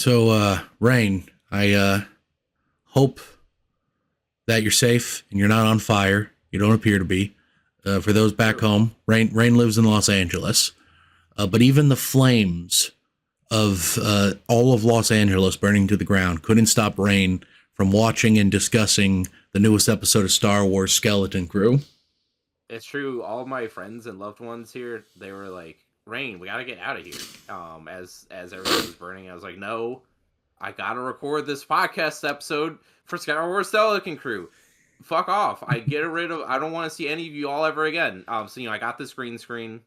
So, Rein, I hope that you're safe and you're not on fire. You don't appear to be. For those back home, Rein lives in Los Angeles. But even the flames of all of Los Angeles burning to the ground couldn't stop Rein from watching and discussing the newest episode of Star Wars Skeleton Crew. It's true. All my friends and loved ones here, they were like, "Rain, we gotta get out of here." As everything was burning, I was like, "No, I gotta record this podcast episode for Star Wars Skeleton Crew. Fuck off! I don't want to see any of you all ever again." So I got this green screen.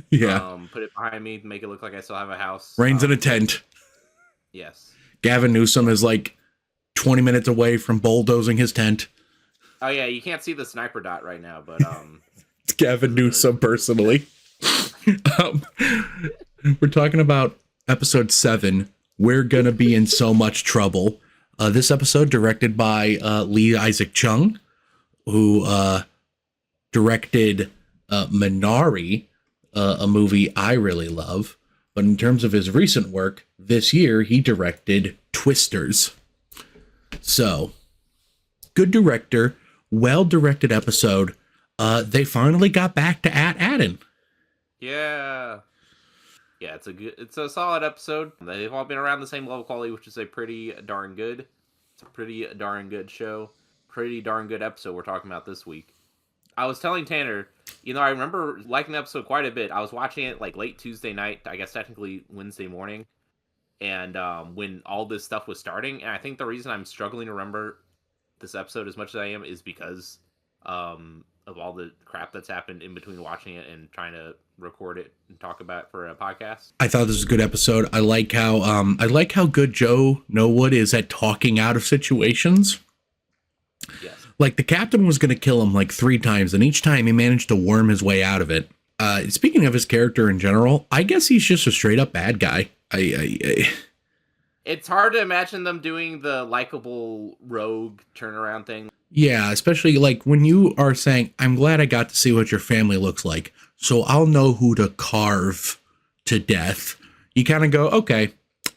Yeah. Put it behind me to make it look like I still have a house. Rein's in a tent. Yes. Gavin Newsom is like 20 minutes away from bulldozing his tent. Oh yeah, you can't see the sniper dot right now, but It's Gavin Newsom personally. We're talking about episode 7. We're gonna be in so much trouble. This episode directed by Lee Isaac Chung, who directed Minari, a movie I really love. But in terms of his recent work, this year he directed Twisters. So, good director, well-directed episode. They finally got back to Addin. Yeah. Yeah, it's a solid episode. They've all been around the same level quality, which is a pretty darn good. It's a pretty darn good show. Pretty darn good episode we're talking about this week. I was telling Tanner, I remember liking the episode quite a bit. I was watching it like late Tuesday night, I guess technically Wednesday morning, and when all this stuff was starting. And I think the reason I'm struggling to remember this episode as much as I am is because of all the crap that's happened in between watching it and trying to record it and talk about it for a podcast. I thought this was a good episode. I like how good Joe Norwood is at talking out of situations. Yes. Like the captain was going to kill him like 3 times, and each time he managed to worm his way out of it. Speaking of his character in general, I guess he's just a straight up bad guy. It's hard to imagine them doing the likable rogue turnaround thing. Yeah, especially like when you are saying, I'm glad I got to see what your family looks like, so I'll know who to carve to death. You kind of go, okay,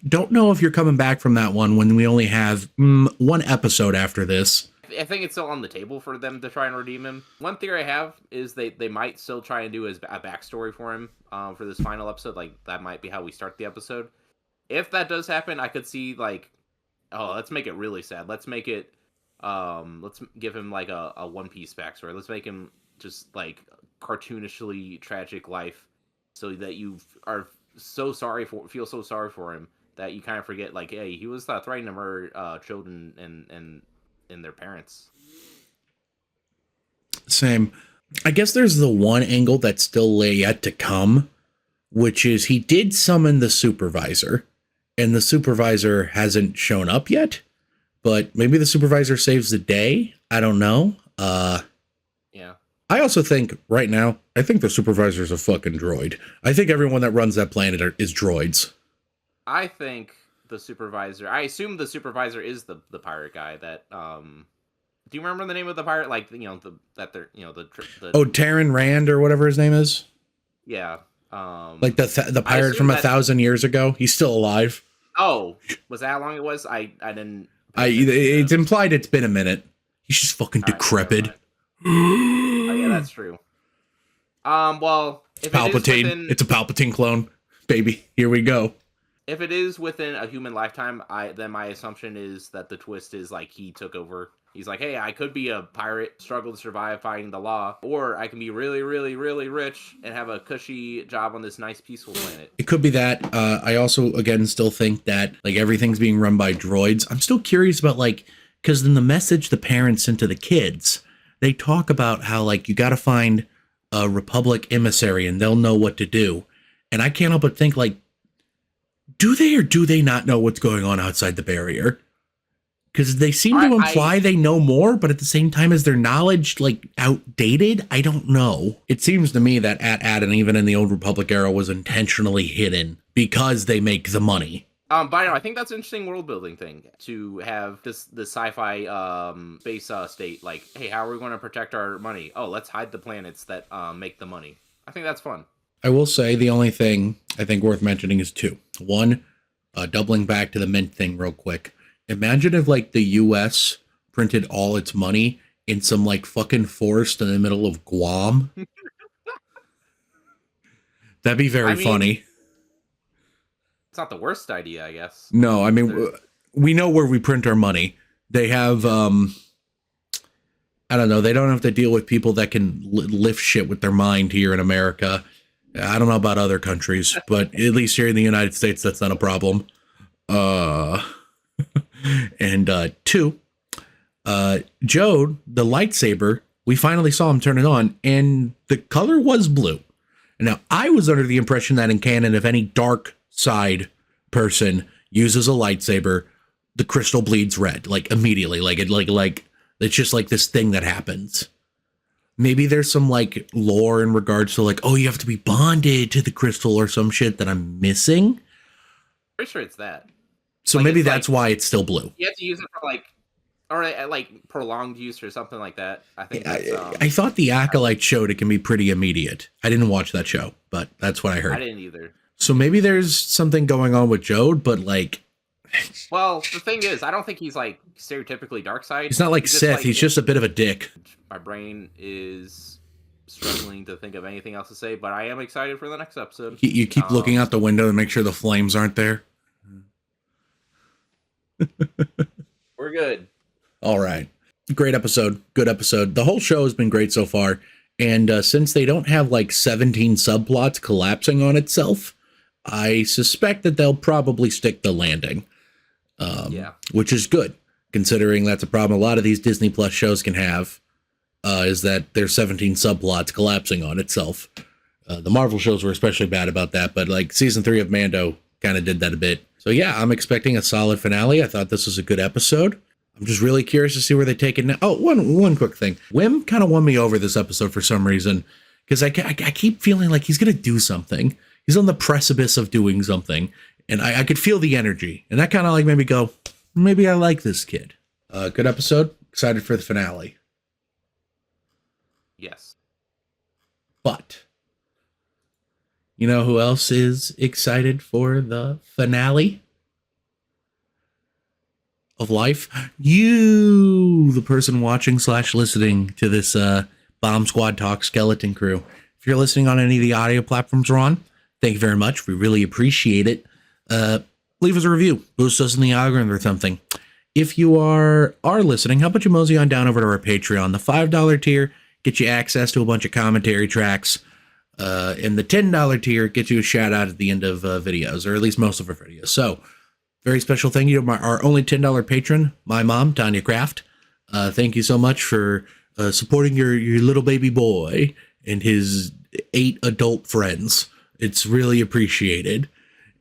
don't know if you're coming back from that one when we only have 1 episode after this. I think it's still on the table for them to try and redeem him. One theory I have is they might still try and do a backstory for him for this final episode. Like, that might be how we start the episode. If that does happen, I could see, like, let's make it really sad. Let's make it, let's give him, like, a One Piece backstory. Let's make him just, like, cartoonishly tragic life so that you feel so sorry for him that you kind of forget, like, hey, he was threatening to murder children and their parents. Same. I guess there's the one angle that's still yet to come, which is he did summon the supervisor, and the supervisor hasn't shown up yet, but maybe the supervisor saves the day. I don't know. Yeah. I also think right now, I think the supervisor's a fucking droid. I think everyone that runs that planet is droids. I think I assume the supervisor is the pirate guy that do you remember the name of the pirate? Like, the Taron Rand or whatever his name is. Yeah. Like the pirate from 1,000 years ago. He's still alive. Oh, was that how long it was? I didn't. It's implied it's been a minute. He's just fucking decrepit. Oh yeah, that's true. Well, if Palpatine. It's a Palpatine clone, baby. Here we go. If it is within a human lifetime, then my assumption is that the twist is like he took over. He's like, hey, I could be a pirate, struggle to survive fighting the law, or I can be really, really, really rich and have a cushy job on this nice, peaceful planet. It could be that. I also, again, still think that like everything's being run by droids. I'm still curious about because in the message the parents sent to the kids, they talk about how like you got to find a Republic emissary and they'll know what to do. And I can't help but think like, do they or do they not know what's going on outside the barrier? Because they seem to imply they know more, but at the same time, is their knowledge like outdated? I don't know. It seems to me that Addin, even in the Old Republic era, was intentionally hidden because they make the money. But I think that's an interesting world building thing to have the sci-fi space state. Like, hey, how are we going to protect our money? Oh, let's hide the planets that make the money. I think that's fun. I will say the only thing I think worth mentioning is 2. 1, doubling back to the mint thing real quick. Imagine if like the US printed all its money in some like fucking forest in the middle of Guam. That'd be very I mean, funny. it's not the worst idea, I guess. No, I mean, we know where we print our money. They have, I don't know, they don't have to deal with people that can lift shit with their mind here in America. I don't know about other countries, but at least here in the United States, that's not a problem. And two, Joe, the lightsaber, we finally saw him turn it on, and the color was blue. Now, I was under the impression that in canon, if any dark side person uses a lightsaber, the crystal bleeds red, like immediately, like it's just like this thing that happens. Maybe there's some like lore in regards to like, oh, you have to be bonded to the crystal or some shit that I'm missing. Pretty sure it's that. So like, maybe that's like, why it's still blue. You have to use it for like, or like prolonged use or something like that. I think that's, I thought the Acolyte showed it can be pretty immediate. I didn't watch that show, but that's what I heard. I didn't either. So maybe there's something going on with Jode, but like, well, the thing is, I don't think he's like stereotypically dark side. he's not like Sith. He's just a bit of a dick. My brain is struggling to think of anything else to say, but I am excited for the next episode. You keep looking out the window to make sure the flames aren't there. We're good. All right. Great episode. Good episode. The whole show has been great so far. And since they don't have like 17 subplots collapsing on itself, I suspect that they'll probably stick the landing. Which is good, considering that's a problem a lot of these Disney Plus shows can have, is that there's 17 subplots collapsing on itself. The Marvel shows were especially bad about that, but like season 3 of Mando kind of did that a bit. So yeah, I'm expecting a solid finale. I thought this was a good episode. I'm just really curious to see where they take it now. Oh, one quick thing. Wim kind of won me over this episode for some reason, because I keep feeling like he's going to do something. He's on the precipice of doing something, and I could feel the energy, and that kind of like made me go, maybe I like this kid. Good episode. Excited for the finale. Yes. But you know who else is excited for the finale of life? You, the person watching / listening to this Bomb Squad Talk Skeleton Crew. If you're listening on any of the audio platforms we're on, thank you very much. We really appreciate it. Leave us a review. Boost us in the algorithm or something. If you are listening, how about you mosey on down over to our Patreon? The $5 tier gets you access to a bunch of commentary tracks. And the $10 tier gets you a shout out at the end of videos, or at least most of our videos. So, very special thank you to our only $10 patron, my mom, Tanya Kraft. Thank you so much for supporting your little baby boy and his 8 adult friends. It's really appreciated.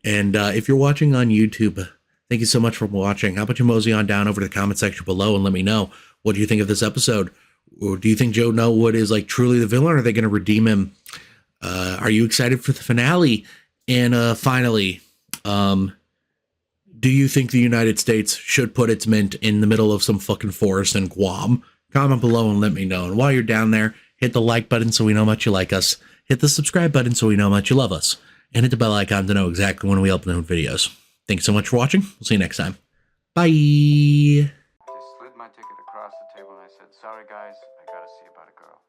And if you're watching on YouTube, thank you so much for watching. How about you mosey on down over to the comment section below and let me know, what do you think of this episode? Or do you think Joe Nowood is like truly the villain, or are they going to redeem him? Are you excited for the finale? And finally, do you think the United States should put its mint in the middle of some fucking forest in Guam? Comment below and let me know. And while you're down there, hit the like button so we know how much you like us. Hit the subscribe button so we know how much you love us. And hit the bell icon to know exactly when we upload videos. Thanks so much for watching. We'll see you next time. Bye. I just slid my ticket across the table and I said, sorry guys, I gotta see about a girl.